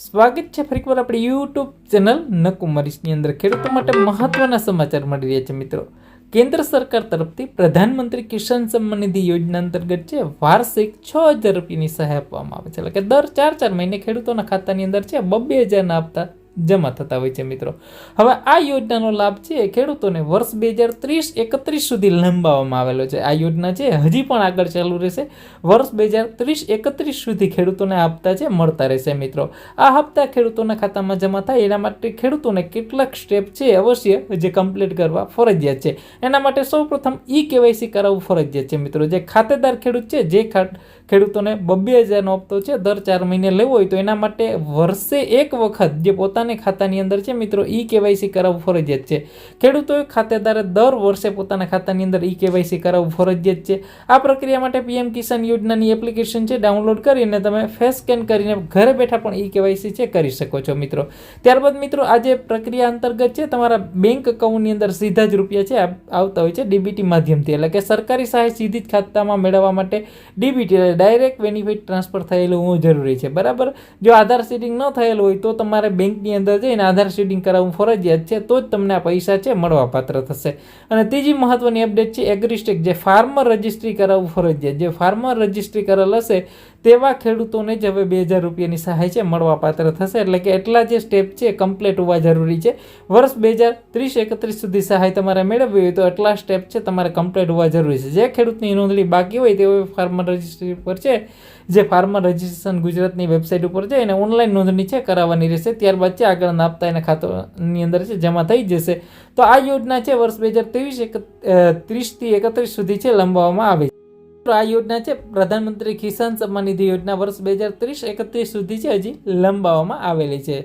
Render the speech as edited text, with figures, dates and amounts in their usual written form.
સ્વાગત છે ફરીકવાર આપણી યુટ્યુબ ચેનલ નકુમારીસની અંદર ખેડૂતો માટે મહત્વના સમાચાર મળી રહ્યા છે મિત્રો। કેન્દ્ર સરકાર તરફથી પ્રધાનમંત્રી કિસાન સન્માન નિધિ યોજના અંતર્ગત છે વાર્ષિક 6000 રૂપિયાની સહાય આપવામાં આવે છે। એટલે કે દર 4 મહિને ખેડૂતોના ખાતાની અંદર છે 2000 ના હપ્તા જમા થતા હોય છે મિત્રો। હવે આ યોજનાનો લાભ છે ખેડૂતોને વર્ષ 2030-31 સુધી લંબાવવામાં આવેલો છે। આ યોજના છે હજી પણ આગળ ચાલુ રહેશે। વર્ષ 2030-31 સુધી ખેડૂતોને હપ્તા છે મળતા રહેશે મિત્રો। આ હપ્તા ખેડૂતોના ખાતામાં જમા થાય એના માટે ખેડૂતોને કેટલાક સ્ટેપ છે અવશ્ય જે કમ્પ્લીટ કરવા ફરજિયાત છે। એના માટે સૌપ્રથમ KYC કરાવવું ફરજિયાત છે મિત્રો। જે ખાતેદાર ખેડૂત છે જે ખેડૂતોને 2000નો હપ્તો છે દર 4 મહિને લેવો હોય તો એના માટે વર્ષે એક વખત જે પોતાના ખાતાની અંદર છે મિત્રો KYC કરાવવું ફરજિયાત છે। ખેડૂતોએ ખાતેદારે દર વર્ષે પોતાના ખાતાની અંદર KYC કરાવવું ફરજિયાત છે। આ પ્રક્રિયા માટે PM કિસાન યોજનાની એપ્લિકેશન છે ડાઉનલોડ કરીને તમે ફેસ સ્કેન કરીને ઘરે બેઠા પણ KYC છે કરી શકો છો મિત્રો। ત્યારબાદ મિત્રો આ જે પ્રક્રિયા અંતર્ગત છે તમારા બેંક એકાઉન્ટની અંદર સીધા જ રૂપિયા છે આવતા હોય છે DBT માધ્યમથી। એટલે કે સરકારી સહાય સીધી જ ખાતામાં મેળવવા માટે DBT ડાયરેક્ટ બેનિફિટ ટ્રાન્સફર થયેલું હોવું જરૂરી છે બરાબર। જો આધાર સીડિંગ ન થયેલું હોય તો તમારે બેંકની અંદર જઈને આધાર સીડિંગ કરાવવું ફરજિયાત છે તો જ તમને આ પૈસા છે મળવા પાત્ર થશે। અને ત્રીજી મહત્વની અપડેટ છે એગ્રીસ્ટેક જે ફાર્મર રજિસ્ટ્રી કરાવવું ફરજિયાત। જે ફાર્મર રજિસ્ટ્રી કરેલ હશે તેવા ખેડૂતોને જ હવે 2000 રૂપિયાની સહાય છે મળવા પાત્ર થશે। એટલે કે એટલા જે સ્ટેપ છે કમ્પ્લીટ હોવા જરૂરી છે। વર્ષ 2030-31 સુધી સહાય તમારે મેળવવી હોય તો એટલા સ્ટેપ છે તમારે કમ્પ્લીટ હોવા જરૂરી છે। જે ખેડૂતની નોંધણી બાકી હોય તેઓ ફાર્મર રજિસ્ટ્રી પર છે જે ફાર્મર રજિસ્ટ્રેશન ગુજરાતની વેબસાઇટ ઉપર છે એને ઓનલાઈન નોંધણી છે કરાવવાની રહેશે। ત્યારબાદ છે આગળના હપ્તા એના ખાતાની અંદર છે જમા થઈ જશે। તો આ યોજના છે વર્ષ 2023-31 સુધી છે લંબાવવામાં આવે છે। આ યોજના છે પ્રધાનમંત્રી કિસાન સન્માન નિધિ યોજના વર્ષ 2030-31 સુધી છે હજી લંબાવવામાં આવેલી છે।